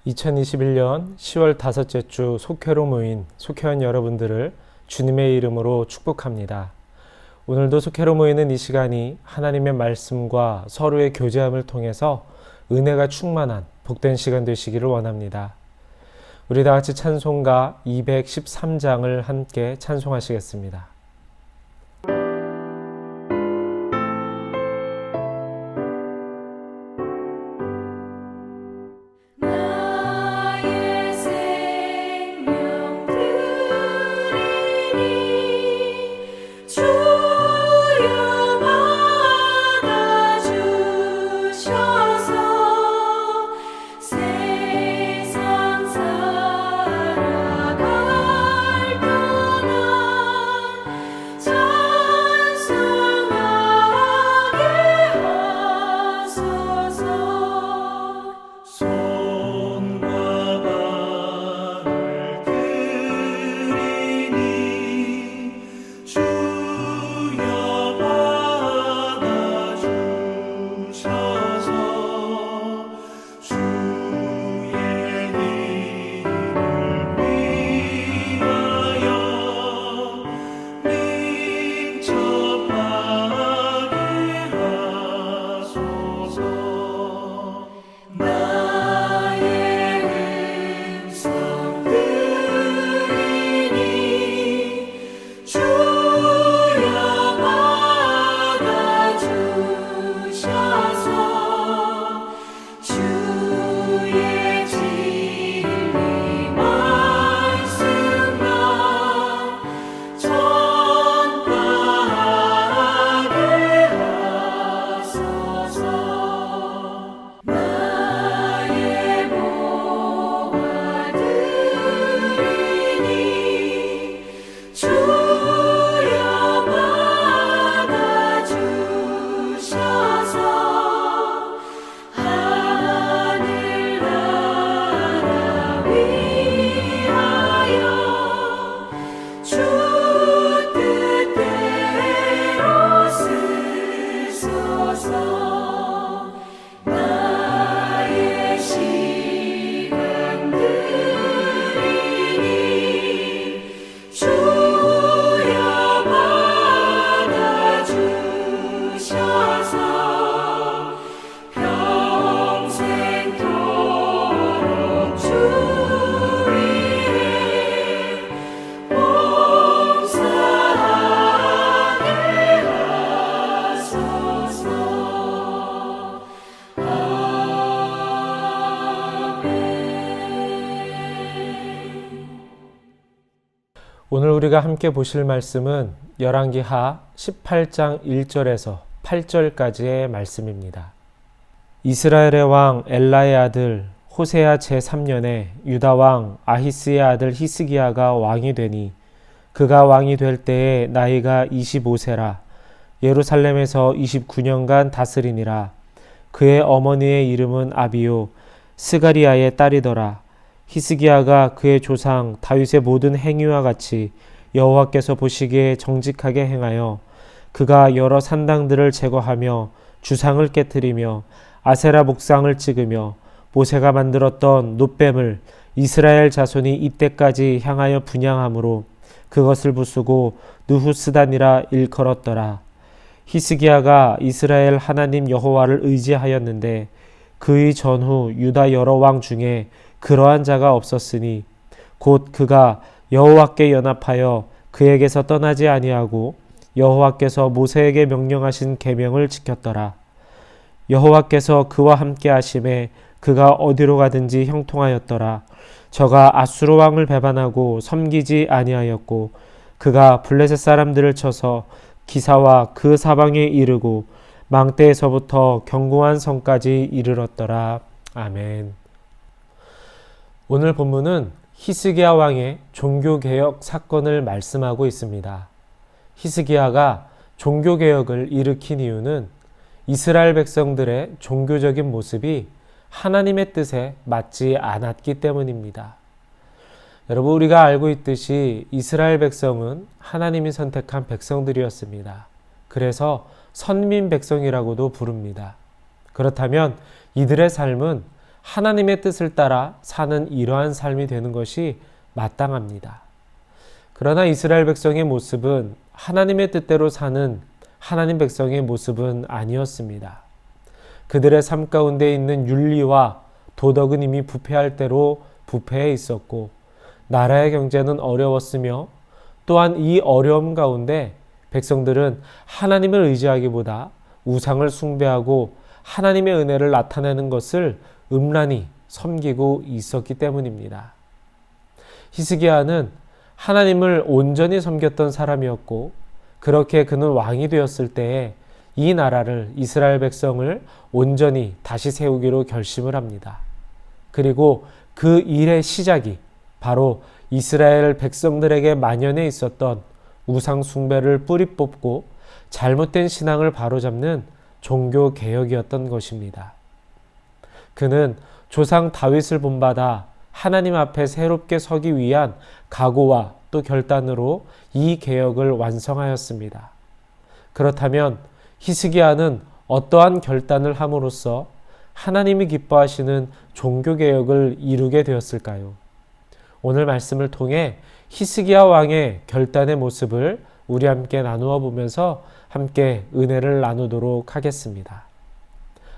2021년 10월 다섯째 주 속회로 모인 속회원 여러분들을 주님의 이름으로 축복합니다. 오늘도 속회로 모이는 이 시간이 하나님의 말씀과 서로의 교제함을 통해서 은혜가 충만한 복된 시간 되시기를 원합니다. 우리 다 같이 찬송가 213장을 함께 찬송하시겠습니다. 오늘 우리가 함께 보실 말씀은 열왕기하 18장 1절에서 8절까지의 말씀입니다. 이스라엘의 왕 엘라의 아들 호세아 제3년에 유다 왕 아히스의 아들 히스기야가 왕이 되니 그가 왕이 될 때에 나이가 25세라 예루살렘에서 29년간 다스리니라. 그의 어머니의 이름은 아비요 스가리아의 딸이더라. 히스기야가 그의 조상 다윗의 모든 행위와 같이 여호와께서 보시기에 정직하게 행하여 그가 여러 산당들을 제거하며 주상을 깨뜨리며 아세라 목상을 찍으며 모세가 만들었던 놋뱀을 이스라엘 자손이 이때까지 향하여 분향함으로 그것을 부수고 느후스단이라 일컬었더라. 히스기야가 이스라엘 하나님 여호와를 의지하였는데 그의 전후 유다 여러 왕 중에 그러한 자가 없었으니 곧 그가 여호와께 연합하여 그에게서 떠나지 아니하고 여호와께서 모세에게 명령하신 계명을 지켰더라. 여호와께서 그와 함께 하심에 그가 어디로 가든지 형통하였더라. 저가 아수르 왕을 배반하고 섬기지 아니하였고 그가 블레셋 사람들을 쳐서 기사와 그 사방에 이르고 망대에서부터 견고한 성까지 이르렀더라. 아멘. 오늘 본문은 히스기야 왕의 종교개혁 사건을 말씀하고 있습니다. 히스기야가 종교개혁을 일으킨 이유는 이스라엘 백성들의 종교적인 모습이 하나님의 뜻에 맞지 않았기 때문입니다. 여러분, 우리가 알고 있듯이 이스라엘 백성은 하나님이 선택한 백성들이었습니다. 그래서 선민 백성이라고도 부릅니다. 그렇다면 이들의 삶은 하나님의 뜻을 따라 사는 이러한 삶이 되는 것이 마땅합니다. 그러나 이스라엘 백성의 모습은 하나님의 뜻대로 사는 하나님 백성의 모습은 아니었습니다. 그들의 삶 가운데 있는 윤리와 도덕은 이미 부패할 대로 부패해 있었고, 나라의 경제는 어려웠으며, 또한 이 어려움 가운데 백성들은 하나님을 의지하기보다 우상을 숭배하고 하나님의 은혜를 나타내는 것을 음란히 섬기고 있었기 때문입니다. 히스기야는 하나님을 온전히 섬겼던 사람이었고, 그렇게 그는 왕이 되었을 때에 이 나라를, 이스라엘 백성을 온전히 다시 세우기로 결심을 합니다. 그리고 그 일의 시작이 바로 이스라엘 백성들에게 만연해 있었던 우상 숭배를 뿌리 뽑고 잘못된 신앙을 바로잡는 종교 개혁이었던 것입니다. 그는 조상 다윗을 본받아 하나님 앞에 새롭게 서기 위한 각오와 또 결단으로 이 개혁을 완성하였습니다. 그렇다면 히스기야는 어떠한 결단을 함으로써 하나님이 기뻐하시는 종교개혁을 이루게 되었을까요? 오늘 말씀을 통해 히스기야 왕의 결단의 모습을 우리 함께 나누어 보면서 함께 은혜를 나누도록 하겠습니다.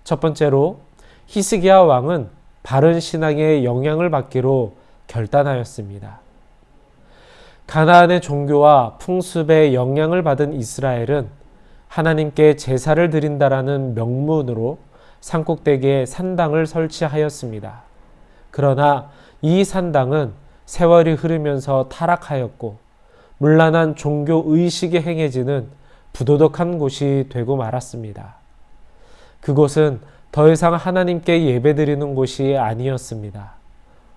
첫 번째로 히스기야 왕은 바른 신앙의 영향을 받기로 결단하였습니다. 가나안의 종교와 풍습의 영향을 받은 이스라엘은 하나님께 제사를 드린다라는 명문으로 산꼭대기에 산당을 설치하였습니다. 그러나 이 산당은 세월이 흐르면서 타락하였고 문란한 종교 의식이 행해지는 부도덕한 곳이 되고 말았습니다. 그곳은 더 이상 하나님께 예배드리는 곳이 아니었습니다.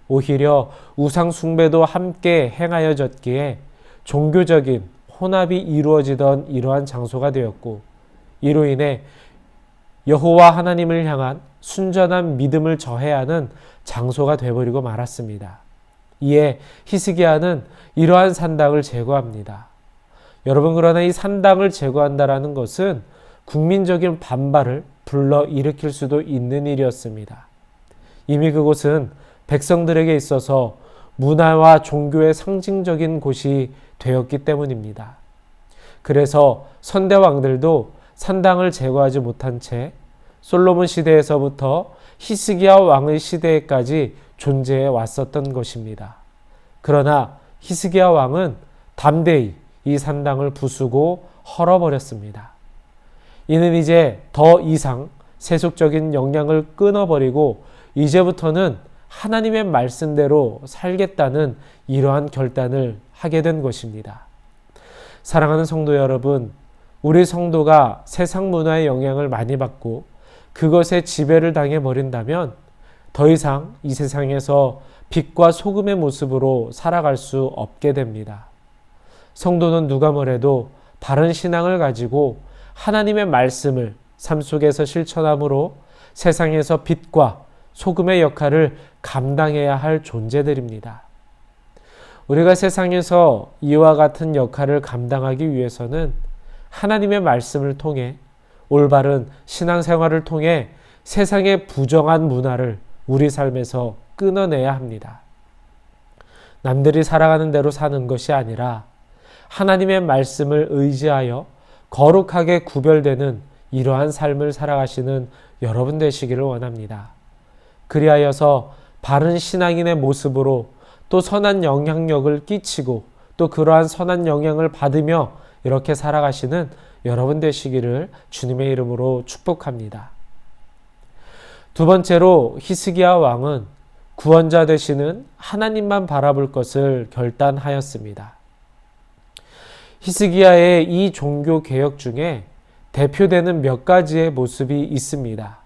오히려 우상 숭배도 함께 행하여졌기에 종교적인 혼합이 이루어지던 이러한 장소가 되었고, 이로 인해 여호와 하나님을 향한 순전한 믿음을 저해하는 장소가 되어버리고 말았습니다. 이에 히스기야는 이러한 산당을 제거합니다. 여러분, 그러나 이 산당을 제거한다라는 것은 국민적인 반발을 불러일으킬 수도 있는 일이었습니다. 이미 그곳은 백성들에게 있어서 문화와 종교의 상징적인 곳이 되었기 때문입니다. 그래서 선대 왕들도 산당을 제거하지 못한 채 솔로몬 시대에서부터 히스기야 왕의 시대에까지 존재해 왔었던 것입니다. 그러나 히스기야 왕은 담대히 이 산당을 부수고 헐어버렸습니다. 이는 이제 더 이상 세속적인 영향을 끊어버리고 이제부터는 하나님의 말씀대로 살겠다는 이러한 결단을 하게 된 것입니다. 사랑하는 성도 여러분, 우리 성도가 세상 문화의 영향을 많이 받고 그것에 지배를 당해버린다면 더 이상 이 세상에서 빛과 소금의 모습으로 살아갈 수 없게 됩니다. 성도는 누가 뭐래도 바른 신앙을 가지고 하나님의 말씀을 삶 속에서 실천함으로 세상에서 빛과 소금의 역할을 감당해야 할 존재들입니다. 우리가 세상에서 이와 같은 역할을 감당하기 위해서는 하나님의 말씀을 통해 올바른 신앙생활을 통해 세상의 부정한 문화를 우리 삶에서 끊어내야 합니다. 남들이 살아가는 대로 사는 것이 아니라 하나님의 말씀을 의지하여 거룩하게 구별되는 이러한 삶을 살아가시는 여러분 되시기를 원합니다. 그리하여서 바른 신앙인의 모습으로 또 선한 영향력을 끼치고 또 그러한 선한 영향을 받으며 이렇게 살아가시는 여러분 되시기를 주님의 이름으로 축복합니다. 두 번째로 히스기야 왕은 구원자 되시는 하나님만 바라볼 것을 결단하였습니다. 히스기야의 이 종교 개혁 중에 대표되는 몇 가지의 모습이 있습니다.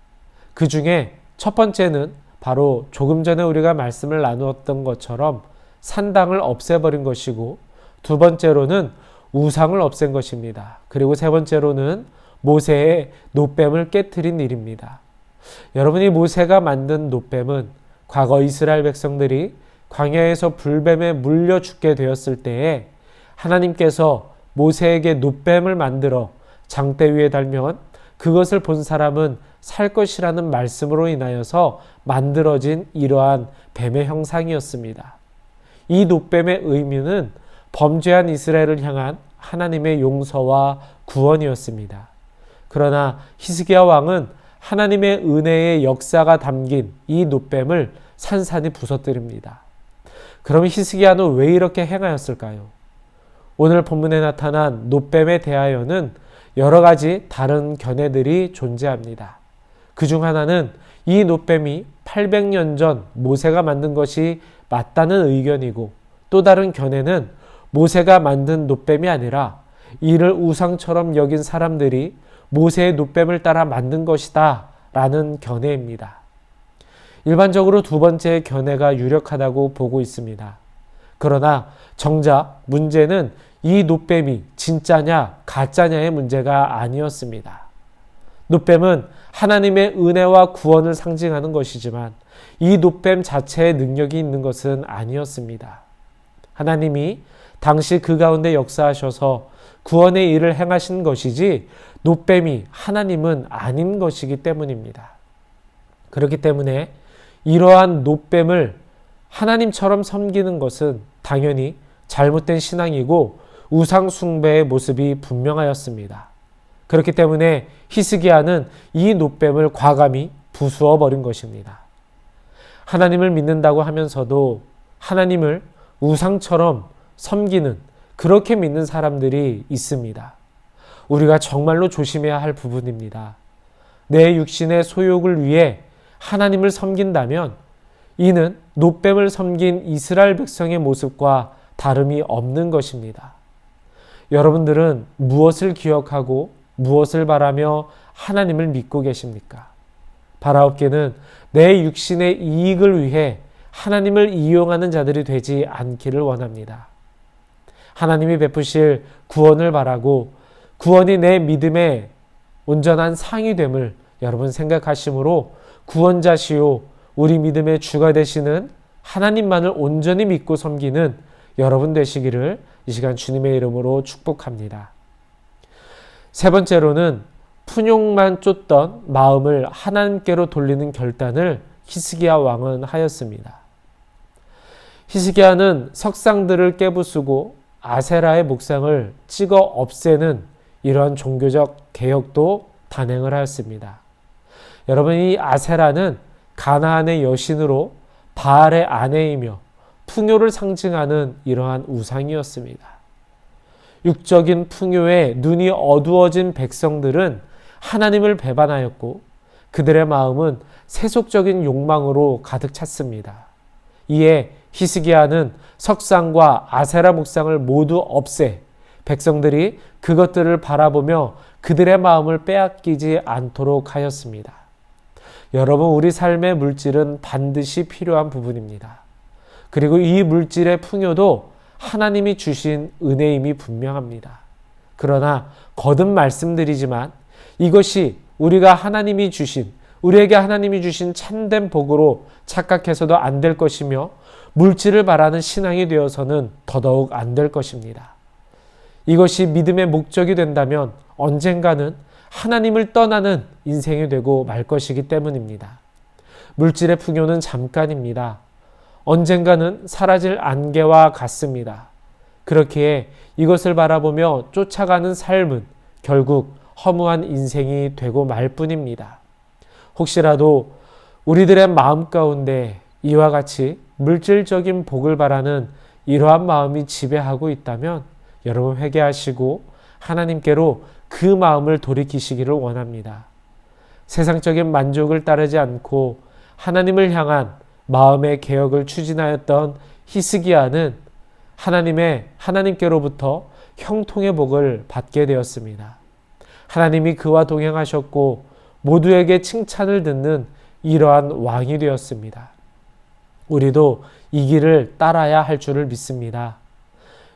그 중에 첫 번째는 바로 조금 전에 우리가 말씀을 나누었던 것처럼 산당을 없애버린 것이고, 두 번째로는 우상을 없앤 것입니다. 그리고 세 번째로는 모세의 놋뱀을 깨트린 일입니다. 여러분이 모세가 만든 놋뱀은 과거 이스라엘 백성들이 광야에서 불뱀에 물려 죽게 되었을 때에 하나님께서 모세에게 놋뱀을 만들어 장대 위에 달면 그것을 본 사람은 살 것이라는 말씀으로 인하여서 만들어진 이러한 뱀의 형상이었습니다. 이 놋뱀의 의미는 범죄한 이스라엘을 향한 하나님의 용서와 구원이었습니다. 그러나 히스기야 왕은 하나님의 은혜의 역사가 담긴 이 놋뱀을 산산이 부서뜨립니다. 그럼 히스기야는 왜 이렇게 행하였을까요? 오늘 본문에 나타난 놋뱀에 대하여는 여러 가지 다른 견해들이 존재합니다. 그중 하나는 이 놋뱀이 800년 전 모세가 만든 것이 맞다는 의견이고, 또 다른 견해는 모세가 만든 놋뱀이 아니라 이를 우상처럼 여긴 사람들이 모세의 놋뱀을 따라 만든 것이다 라는 견해입니다. 일반적으로 두 번째 견해가 유력하다고 보고 있습니다. 그러나 정작 문제는 이 놋뱀이 진짜냐 가짜냐의 문제가 아니었습니다. 놋뱀은 하나님의 은혜와 구원을 상징하는 것이지만 이 놋뱀 자체의 능력이 있는 것은 아니었습니다. 하나님이 당시 그 가운데 역사하셔서 구원의 일을 행하신 것이지 놋뱀이 하나님은 아닌 것이기 때문입니다. 그렇기 때문에 이러한 놋뱀을 하나님처럼 섬기는 것은 당연히 잘못된 신앙이고 우상 숭배의 모습이 분명하였습니다. 그렇기 때문에 히스기야는 이 놋뱀을 과감히 부수어 버린 것입니다. 하나님을 믿는다고 하면서도 하나님을 우상처럼 섬기는, 그렇게 믿는 사람들이 있습니다. 우리가 정말로 조심해야 할 부분입니다. 내 육신의 소욕을 위해 하나님을 섬긴다면 이는 놋뱀을 섬긴 이스라엘 백성의 모습과 다름이 없는 것입니다. 여러분들은 무엇을 기억하고 무엇을 바라며 하나님을 믿고 계십니까? 바라옵게는 내 육신의 이익을 위해 하나님을 이용하는 자들이 되지 않기를 원합니다. 하나님이 베푸실 구원을 바라고 구원이 내 믿음의 온전한 상이됨을 여러분 생각하심으로 구원자시요 우리 믿음의 주가 되시는 하나님만을 온전히 믿고 섬기는 여러분 되시기를 이 시간 주님의 이름으로 축복합니다. 세 번째로는 풍욕만 쫓던 마음을 하나님께로 돌리는 결단을 히스기야 왕은 하였습니다. 히스기야는 석상들을 깨부수고 아세라의 목상을 찍어 없애는 이러한 종교적 개혁도 단행을 하였습니다. 여러분, 이 아세라는 가나안의 여신으로 바알의 아내이며 풍요를 상징하는 이러한 우상이었습니다. 육적인 풍요에 눈이 어두워진 백성들은 하나님을 배반하였고 그들의 마음은 세속적인 욕망으로 가득 찼습니다. 이에 히스기야는 석상과 아세라 목상을 모두 없애 백성들이 그것들을 바라보며 그들의 마음을 빼앗기지 않도록 하였습니다. 여러분, 우리 삶의 물질은 반드시 필요한 부분입니다. 그리고 이 물질의 풍요도 하나님이 주신 은혜임이 분명합니다. 그러나 거듭 말씀드리지만 이것이 우리가 우리에게 하나님이 주신 참된 복으로 착각해서도 안 될 것이며 물질을 바라는 신앙이 되어서는 더더욱 안 될 것입니다. 이것이 믿음의 목적이 된다면 언젠가는 하나님을 떠나는 인생이 되고 말 것이기 때문입니다. 물질의 풍요는 잠깐입니다. 언젠가는 사라질 안개와 같습니다. 그렇기에 이것을 바라보며 쫓아가는 삶은 결국 허무한 인생이 되고 말 뿐입니다. 혹시라도 우리들의 마음 가운데 이와 같이 물질적인 복을 바라는 이러한 마음이 지배하고 있다면 여러분 회개하시고 하나님께로 그 마음을 돌이키시기를 원합니다. 세상적인 만족을 따르지 않고 하나님을 향한 마음의 개혁을 추진하였던 히스기야는 하나님께로부터 형통의 복을 받게 되었습니다. 하나님이 그와 동행하셨고 모두에게 칭찬을 듣는 이러한 왕이 되었습니다. 우리도 이 길을 따라야 할 줄을 믿습니다.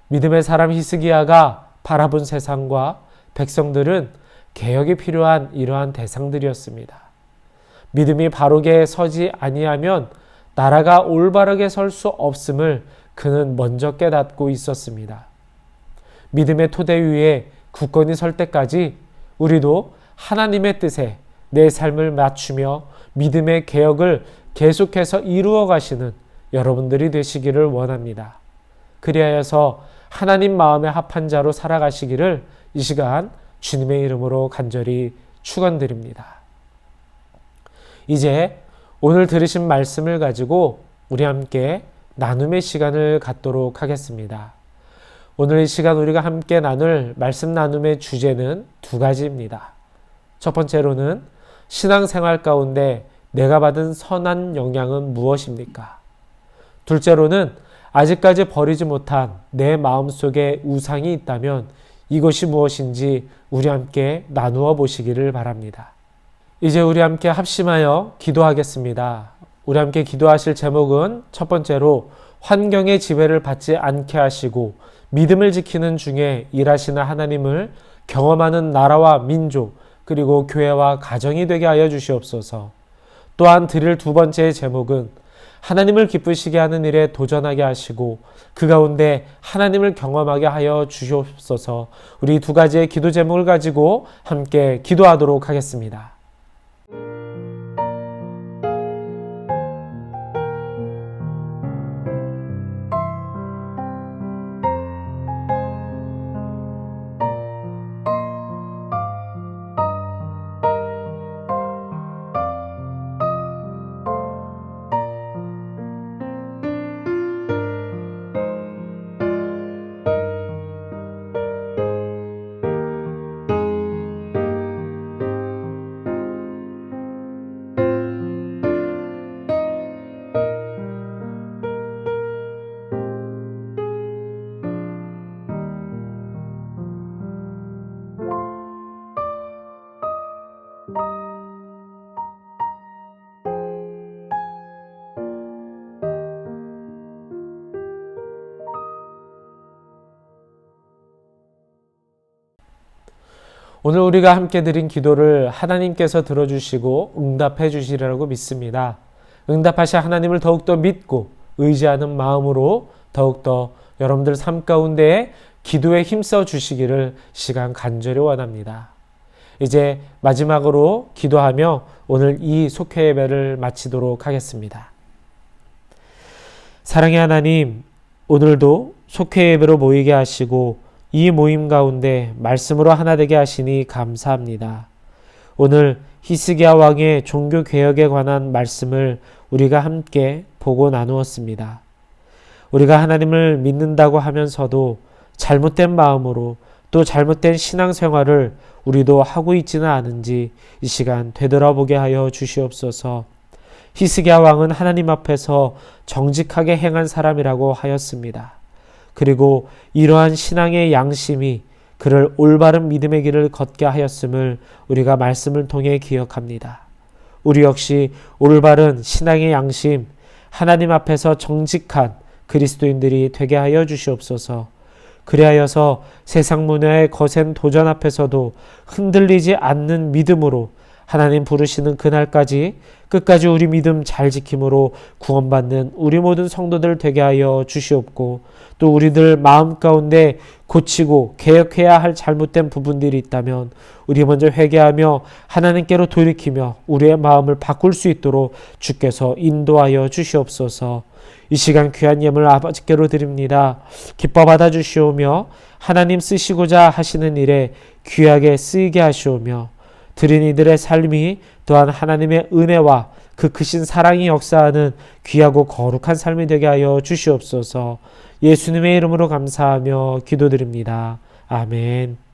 믿음의 사람 히스기야가 바라본 세상과 백성들은 개혁이 필요한 이러한 대상들이었습니다. 믿음이 바르게 서지 아니하면 나라가 올바르게 설 수 없음을 그는 먼저 깨닫고 있었습니다. 믿음의 토대 위에 굳건히 설 때까지 우리도 하나님의 뜻에 내 삶을 맞추며 믿음의 개혁을 계속해서 이루어 가시는 여러분들이 되시기를 원합니다. 그리하여서 하나님 마음에 합한 자로 살아가시기를 이 시간 주님의 이름으로 간절히 축원드립니다. 이제 오늘 들으신 말씀을 가지고 우리 함께 나눔의 시간을 갖도록 하겠습니다. 오늘 이 시간 우리가 함께 나눌 말씀 나눔의 주제는 두 가지입니다. 첫 번째로는 신앙생활 가운데 내가 받은 선한 영향은 무엇입니까? 둘째로는 아직까지 버리지 못한 내 마음속에 우상이 있다면 이것이 무엇인지 우리 함께 나누어 보시기를 바랍니다. 이제 우리 함께 합심하여 기도하겠습니다. 우리 함께 기도하실 제목은 첫 번째로 환경의 지배를 받지 않게 하시고 믿음을 지키는 중에 일하시는 하나님을 경험하는 나라와 민족 그리고 교회와 가정이 되게 하여 주시옵소서. 또한 드릴 두 번째 제목은 하나님을 기쁘시게 하는 일에 도전하게 하시고 그 가운데 하나님을 경험하게 하여 주시옵소서. 우리 두 가지의 기도 제목을 가지고 함께 기도하도록 하겠습니다. 오늘 우리가 함께 드린 기도를 하나님께서 들어주시고 응답해 주시리라고 믿습니다. 응답하신 하나님을 더욱더 믿고 의지하는 마음으로 더욱더 여러분들 삶 가운데에 기도에 힘써 주시기를 시간 간절히 원합니다. 이제 마지막으로 기도하며 오늘 이 속회 예배를 마치도록 하겠습니다. 사랑의 하나님, 오늘도 속회 예배로 모이게 하시고 이 모임 가운데 말씀으로 하나 되게 하시니 감사합니다. 오늘 히스기야 왕의 종교개혁에 관한 말씀을 우리가 함께 보고 나누었습니다. 우리가 하나님을 믿는다고 하면서도 잘못된 마음으로 또 잘못된 신앙생활을 우리도 하고 있지는 않은지 이 시간 되돌아보게 하여 주시옵소서. 히스기야 왕은 하나님 앞에서 정직하게 행한 사람이라고 하였습니다. 그리고 이러한 신앙의 양심이 그를 올바른 믿음의 길을 걷게 하였음을 우리가 말씀을 통해 기억합니다. 우리 역시 올바른 신앙의 양심, 하나님 앞에서 정직한 그리스도인들이 되게 하여 주시옵소서. 그리하여서 세상 문화의 거센 도전 앞에서도 흔들리지 않는 믿음으로 하나님 부르시는 그날까지 끝까지 우리 믿음 잘 지킴으로 구원받는 우리 모든 성도들 되게 하여 주시옵고, 또 우리들 마음 가운데 고치고 개혁해야 할 잘못된 부분들이 있다면 우리 먼저 회개하며 하나님께로 돌이키며 우리의 마음을 바꿀 수 있도록 주께서 인도하여 주시옵소서. 이 시간 귀한 예물 아버지께로 드립니다. 기뻐 받아주시오며 하나님 쓰시고자 하시는 일에 귀하게 쓰이게 하시오며 드린 이들의 삶이 또한 하나님의 은혜와 그 크신 사랑이 역사하는 귀하고 거룩한 삶이 되게 하여 주시옵소서. 예수님의 이름으로 감사하며 기도드립니다. 아멘.